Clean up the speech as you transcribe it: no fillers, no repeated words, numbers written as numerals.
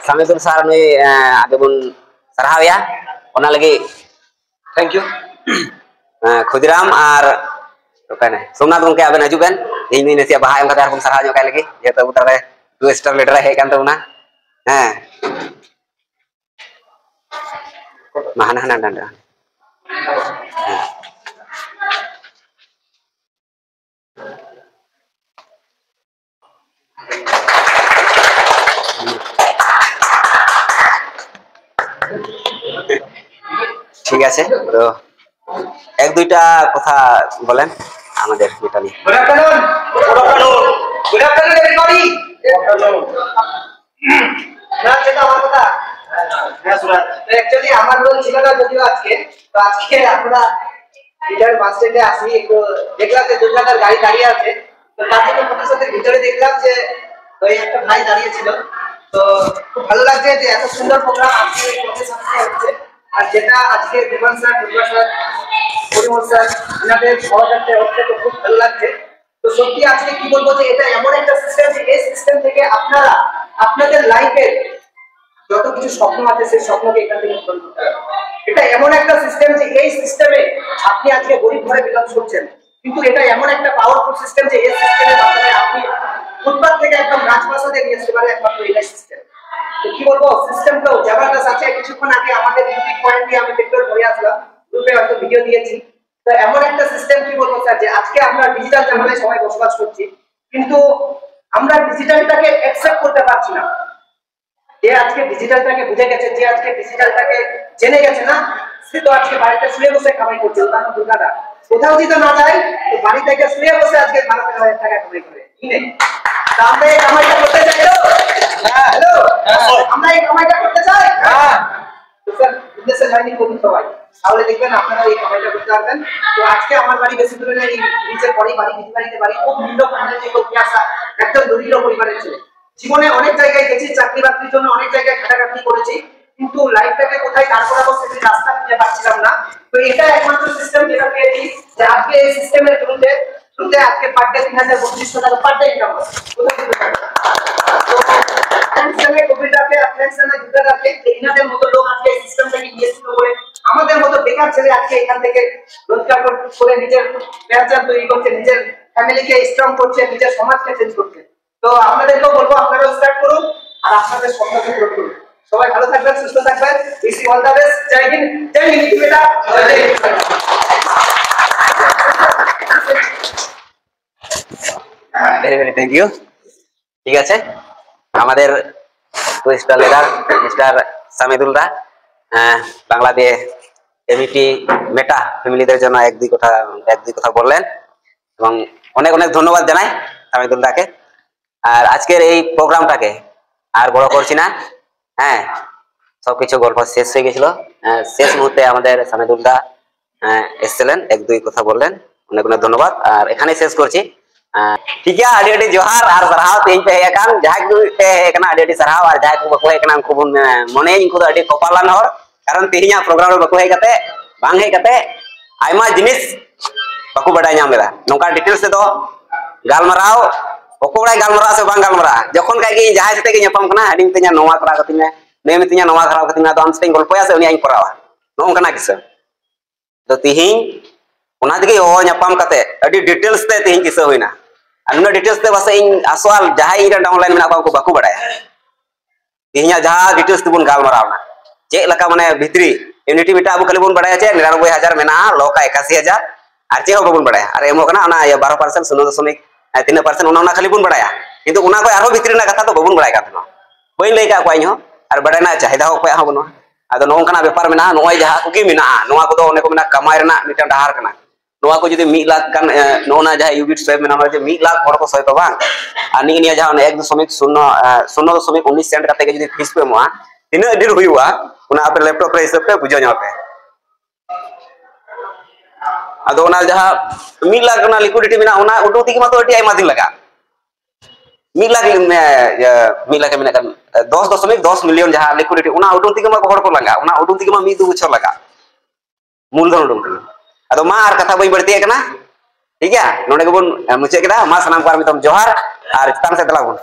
Samidul sar nui ade bun sarhaw ya ona lagi thank you Khudiram ar Somnath gongke aben haju ben ini nasi baha em kata bun sarhaw nyok lagi ya to utare 2 star leader hej kan tabuna mahana hana danda ঠিক আছে তো এক দুইটা কথা বলেন আমাদের এটা নিয়ে গুড আফটারনুন এভরিবডি না যেটা আমার কথা হ্যাঁ সুরাজ অ্যাকচুয়ালি আমার রোল ছিল না যদিও আজকে আমরা ভিতরে বাস স্ট্যান্ডে আসি একটু দেখলাম যে দুর্গাদার গাড়ি দাঁড়িয়ে আছে তো তার জন্য কত সাথে ভিতরে দেখলাম যে ওই একটা ভাই দাঁড়িয়ে ছিল তো খুব ভালো লাগছে যে এত সুন্দর প্রোগ্রাম আজকে আমাদের সাথে হচ্ছে আর যেটা আজকে Deban sir Durga sir Parimal sir এনাদের সহযোগিতায় হচ্ছে তো খুব ভালো লাগছে তো সত্যি আজকে কি বলবো যে এটা এমন একটা সিস্টেম যে এই সিস্টেম থেকে আপনারা আপনাদের লাইফে যত কিছু স্বপ্ন আছে সেই স্বপ্নকে এখান থেকে পূরণ করতে হবে এটা এমন একটা সিস্টেম যে এই সিস্টেমে আপনি আজকে গরিব ঘরে বিলং করছেন কিন্তু এটা এমন একটা পাওয়ারফুল সিস্টেম যে এই সিস্টেমের মাধ্যমে আপনি ফুটপাত থেকে একদম রাজপ্রাসাদে নিয়ে আসতে পারেন একমাত্র এই সিস্টেম তো কি বলবো সিস্টেমটাও জবরদস্ত আছে কিছুক্ষণ আগে আমাদের ইউনিক পয়েন্ট দিয়ে আমি পেট্রোল ভরে আসলাম গ্রুপে হয়তো ভিডিও দিয়েছি তো এমন একটা সিস্টেম কি বলবো স্যার যে আজকে আমরা ডিজিটাল জামানায় সবাই বসবাস করছি কিন্তু আমরা ডিজিটালটাকে অ্যাকসেপ্ট করতে পারছি না যে আজকে ডিজিটালটাকে বুঝে গেছে যে আজকে ডিজিটালটাকে জেনে গেছে না সে তো আজকে বাড়িতে শুয়ে বসে কামাই করছে উদাহরণ দুর্গাদা কোথাও যদি না যায় তো বাড়ি থেকে শুয়ে বসে আজকে 12,000 টাকা কামাই করে কি নেই আমরা এই কামাইটা করতে চাই তো হ্যাঁ হ্যালো আমরা এই কামাইটা করতে চাই হ্যাঁ তো স্যার বিজনেসের লাইনে করুন সবাই তাহলে দেখবেন আপনারা এই কামাইটা করতে পারবেন তো আজকে আমার বাড়ি বেশি দূরে নেই নিচের পরেই বাড়ি নিজ বাড়িতে বাড়ি খুব নিম্ন পরিমাণের যে লোক আসা একদম দরিদ্র পরিবারের ছেলে জীবনে অনেক জায়গায় গেছি চাকরি বাকরির জন্য অনেক জায়গায় খাটাখাটি করেছি কিন্তু লাইফটাকে কোথায় দাঁড় করাবো সেই রাস্তা খুঁজে পাচ্ছিলাম না তো এটা একমাত্র সিস্টেম যেটা পেয়েছি যে আজকে এই সিস্টেমের থ্রুতে আজকে পার ডে 3,3200 টাকা পার ডে ইনকাম হয় এনাদের মতো লোক আজকে এই সিস্টেমটাকে নিয়েছিল বলে আমাদের মতো বেকার ছেলে আজকে এখান থেকে রোজগার করে নিজের ব্যবসা তৈরি করছে নিজের ফ্যামিলিকে স্ট্রং করছে নিজের সমাজকে চেঞ্জ করছে তো আপনাদেরকেও বলবো আপনারাও স্টার্ট করুন আর আপনাদের স্বপ্নকে পূরণ করুন সবাই ভালো থাকবেন সুস্থ থাকবেন ইসি অল দা বেস্ট জয় হিন্দ বেটা ভেরি ভেরি থ্যাংক ইউ ঠিক আছে আমাদের টুইস্টার লিডার মিস্টার সামিদুলরা বাংলাতে এমইটি মেটা ফ্যামিলিদের জন্য এক দুই কথা বললেন এবং অনেক অনেক ধন্যবাদ জানাই সামিদুলদাকে আর আজকের এই প্রোগ্রামটাকে আর বড় করছি না হ্যাঁ সবকিছু গল্প শেষ হয়ে গেছিল শেষ মুহূর্তে আমাদের সামিদুলদা এসেছিলেন এক দুই কথা বললেন অনেক অনেক ধন্যবাদ আর এখানেই শেষ করছি ঠিক আছে আডি আডি জোহার আর সারহাও তেই পে হেকান যাহাই কো তে হেকানা আডি আডি সারহাও আর যাহাই কো বকো হেকানা খুব মনে ইনকো আডি কপালান হর কারণ তেহিয়া প্রোগ্রাম রে বকো হেকাতে বাং হেকাতে আইমা জিনিস বাকো বাডাই ñam leda nongka details te do galmarao bako badai galmarao se bang galmarao jokhon kai gi jahay sate gi nyapam kana ading tenya nowa kara katime ne mitinya nowa kara katime do am sting golpoya se uni aing korawa nong kana kisa to tihing ona digi o nyapam kate adi details te tihing kisa hoina anuna details te basa ing aswal jahay ira downline mena ko bako badai tihinya jaha details te bun galmarao na je laka mane bhitri unity beta abu kali bun badai ache 99,000 mena loka 81,000 আর চেয়ে বাবুন বাড়ায় আর এমন না না 12% 0.3% ওনা খালি বুন বাড়ায়া কিন্তু ওনা কই আরো ভিতরি না কথা তো বাবুন বাড়ায় কাতনো বই লই কা কই হো আর বাড়ায় না চাহিদা হো কই হবনো আদো নংকানা ব্যাপার মেনা নয় যাহা কুকি মেনা নোয়া কো অনেক মেনা কামাই রেনা মিটান ডাহার কানা নোয়া কো যদি 1 লাখ কান নোনা যাহা ইউবিট সয় মেনা যে 1 লাখ হড় কো সয় তো বাং আর নিয়া যাহা 1.0.19 সেন্ট কাতে যদি ফিস পে মোয়া তিনা দিন হইওয়া ওনা আপে ল্যাপটপ রে হিসাব তে বুঝা যাবে আদো না যাহা 1 লাখ না লিকুইডিটি মেনা ওনা উডুতি কি মতো এটি আইমা দিন লাগা 1 লাখ মেনা kan 10.10 মিলিয়ন যাহা লিকুইডিটি ওনা উডুতি কি মা হড় কো লাগা ওনা উডুতি কি মা 1 বছর লাগা মূলধন উডুতি আদো মা আর কথা বই বড়তি একনা ঠিক আছে নোডে গবন মুছে কেদা মা সানাম পার মিতম জোহার আর চিতান সে দলাবন